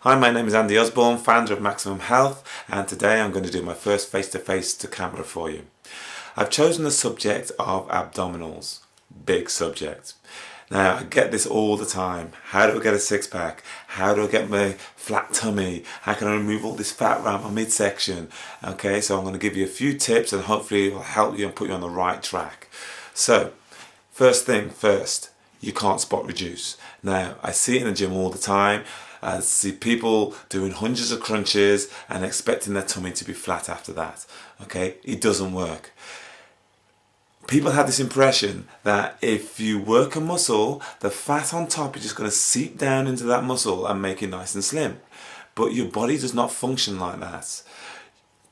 Hi, my name is Andy Osborne, founder of Maximum Health, and today I'm going to do my first face-to-face to camera for you. I've chosen the subject of abdominals. Big subject. Now, I get this all the time. How do I get a six-pack? How do I get my flat tummy? How can I remove all this fat around my midsection? Okay, so I'm going to give you a few tips and hopefully it will help you and put you on the right track. So, first thing first, you can't spot reduce. Now, I see it in the gym all the time. I see people doing hundreds of crunches and expecting their tummy to be flat after that. Okay, it doesn't work. People have this impression that if you work a muscle, the fat on top is just going to seep down into that muscle and make it nice and slim. But your body does not function like that.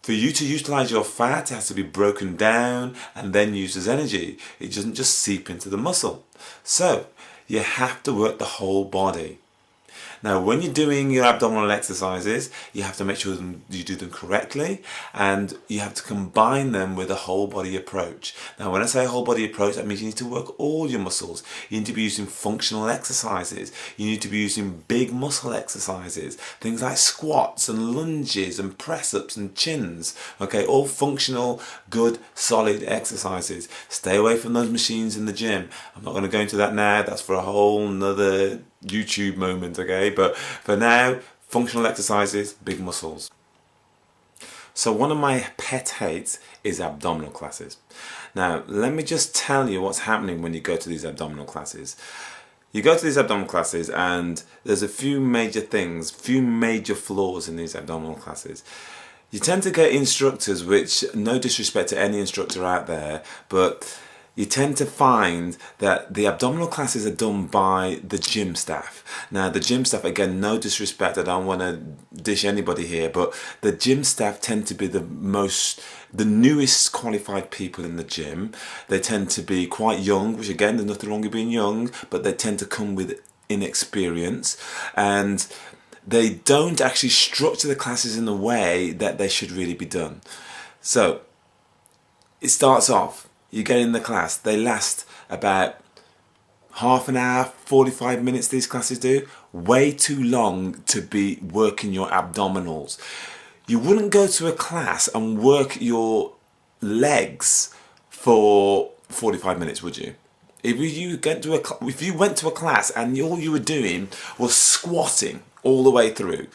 For you to utilize your fat, it has to be broken down and then used as energy. It doesn't just seep into the muscle. So, you have to work the whole body. Now, when you're doing your abdominal exercises, you have to make sure you do them correctly, and you have to combine them with a whole body approach. Now, when I say whole body approach, that means you need to work all your muscles. You need to be using functional exercises. You need to be using big muscle exercises, things like squats and lunges and press-ups and chins. Okay, all functional, good, solid exercises. Stay away from those machines in the gym. I'm not going to go into that now. That's for a whole nother YouTube moment, okay? But for now, functional exercises, big muscles. So one of my pet hates is abdominal classes. Now, let me just tell you what's happening when you go to these abdominal classes. You go to these abdominal classes and there's a few major things, few major flaws in these abdominal classes. You tend to get instructors, which, no disrespect to any instructor out there, but you tend to find that the abdominal classes are done by the gym staff. Now, the gym staff, again, no disrespect, I don't want to dish anybody here, but the gym staff tend to be the newest qualified people in the gym. They tend to be quite young, which again, there's nothing wrong with being young, but they tend to come with inexperience, and they don't actually structure the classes in the way that they should really be done. So, it starts off, you get in the class, they last about half an hour, 45 minutes these classes do. Way too long to be working your abdominals. You wouldn't go to a class and work your legs for 45 minutes, would you? If you went to a class and all you were doing was squatting all the way through,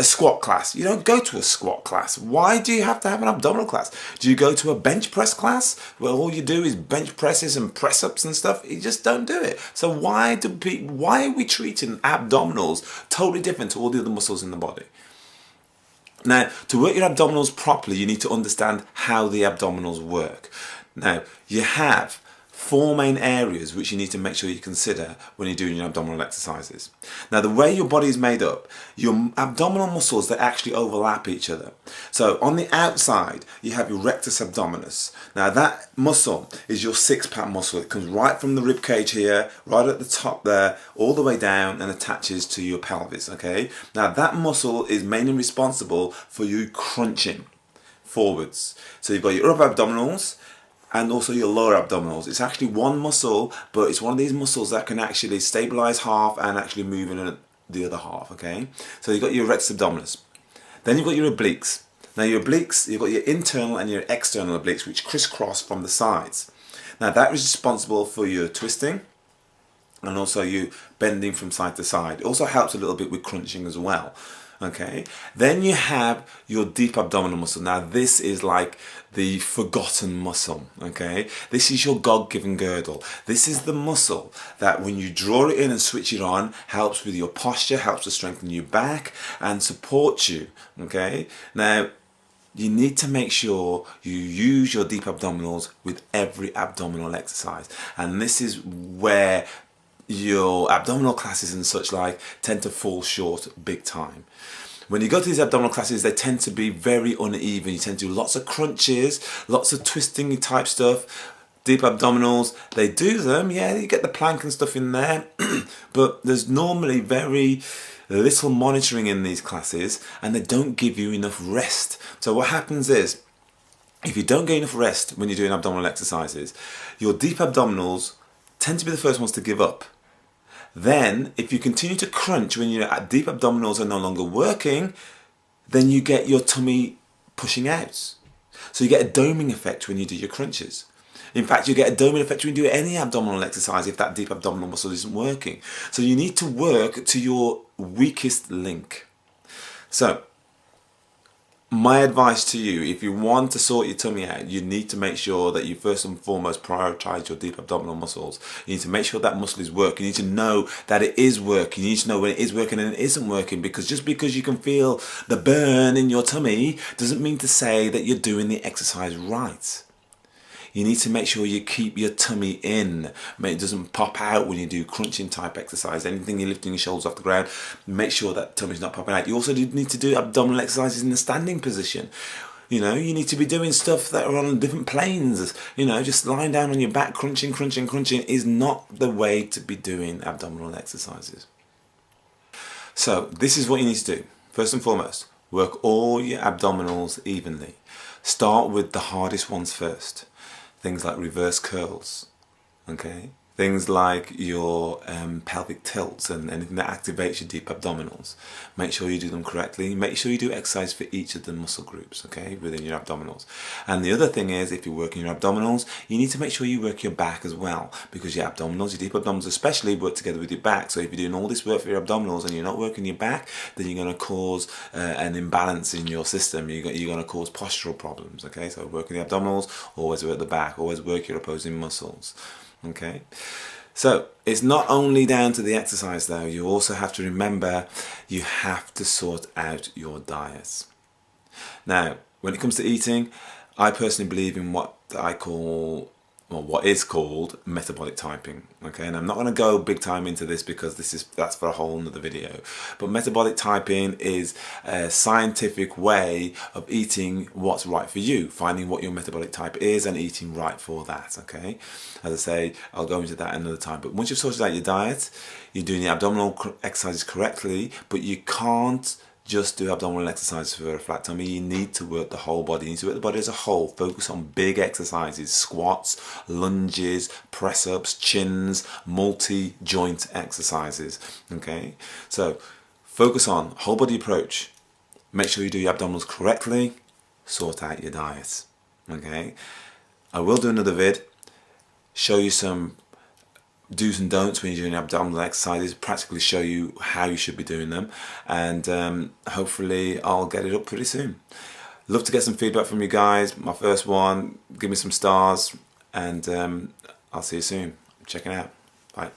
a squat class. You don't go to a squat class. Why do you have to have an abdominal class? Do you go to a bench press class where all you do is bench presses and press ups and stuff? You just don't do it. So why are we treating abdominals totally different to all the other muscles in the body? Now, to work your abdominals properly, you need to understand how the abdominals work. Now, you have four main areas which you need to make sure you consider when you're doing your abdominal exercises. Now, the way your body is made up, your abdominal muscles, they actually overlap each other. So on the outside, you have your rectus abdominis. Now, that muscle is your six-pack muscle. It comes right from the rib cage here, right at the top there, all the way down and attaches to your pelvis, okay? Now, that muscle is mainly responsible for you crunching forwards. So you've got your upper abdominals and also your lower abdominals. It's actually one muscle, but it's one of these muscles that can actually stabilize half and actually move in the other half, okay? So you've got your rectus abdominis. Then you've got your obliques. Now your obliques, you've got your internal and your external obliques, which crisscross from the sides. Now that is responsible for your twisting and also you bending from side to side. It also helps a little bit with crunching as well. Okay, then you have your deep abdominal muscle. Now this is like the forgotten muscle, okay? This is your God-given girdle. This is the muscle that when you draw it in and switch it on, helps with your posture, helps to strengthen your back and support you, okay? Now, you need to make sure you use your deep abdominals with every abdominal exercise. And this is where your abdominal classes and such like tend to fall short big time. When you go to these abdominal classes, they tend to be very uneven. You tend to do lots of crunches, lots of twisting type stuff, deep abdominals. They do them, yeah, you get the plank and stuff in there, but there's normally very little monitoring in these classes and they don't give you enough rest. So what happens is, if you don't get enough rest when you're doing abdominal exercises, your deep abdominals tend to be the first ones to give up. Then, if you continue to crunch when your deep abdominals are no longer working, then you get your tummy pushing out. So you get a doming effect when you do your crunches. In fact, you get a doming effect when you do any abdominal exercise if that deep abdominal muscle isn't working. So you need to work to your weakest link. So, my advice to you, if you want to sort your tummy out, you need to make sure that you first and foremost prioritize your deep abdominal muscles. You need to make sure that muscle is working. You need to know that it is working. You need to know when it is working and it isn't working, because just because you can feel the burn in your tummy doesn't mean to say that you're doing the exercise right. You need to make sure you keep your tummy in. It doesn't pop out when you do crunching type exercise. Anything you're lifting your shoulders off the ground, make sure that tummy's not popping out. You also need to do abdominal exercises in the standing position. You know, you need to be doing stuff that are on different planes. You know, just lying down on your back, crunching is not the way to be doing abdominal exercises. So this is what you need to do. First and foremost, work all your abdominals evenly. Start with the hardest ones first. Things like reverse curls, okay? Things like your pelvic tilts and anything that activates your deep abdominals. Make sure you do them correctly. Make sure you do exercise for each of the muscle groups, okay, within your abdominals. And the other thing is, if you're working your abdominals, you need to make sure you work your back as well, because your abdominals, your deep abdominals especially, work together with your back. So if you're doing all this work for your abdominals and you're not working your back, then you're going to cause an imbalance in your system. You're going to cause postural problems, okay? So working the abdominals, always work the back, always work your opposing muscles. Okay, so it's not only down to the exercise though, you also have to remember you have to sort out your diet. Now, when it comes to eating, I personally believe in what I call, or what is called, metabolic typing. Okay, and I'm not going to go big time into this because that's for a whole nother video. But metabolic typing is a scientific way of eating what's right for you, finding what your metabolic type is and eating right for that. Okay, as I say, I'll go into that another time. But once you've sorted out your diet, you're doing the abdominal exercises correctly, but you can't just do abdominal exercises for a flat tummy. You need to work the whole body. You need to work the body as a whole. Focus on big exercises, squats, lunges, press-ups, chins, multi-joint exercises. Okay, so focus on whole body approach. Make sure you do your abdominals correctly. Sort out your diet. Okay, I will do another vid, show you some do's and don'ts when you're doing abdominal exercises, practically show you how you should be doing them, and hopefully I'll get it up pretty soon. Love to get some feedback from you guys. My first one, give me some stars, and I'll see you soon. Check it out. Bye.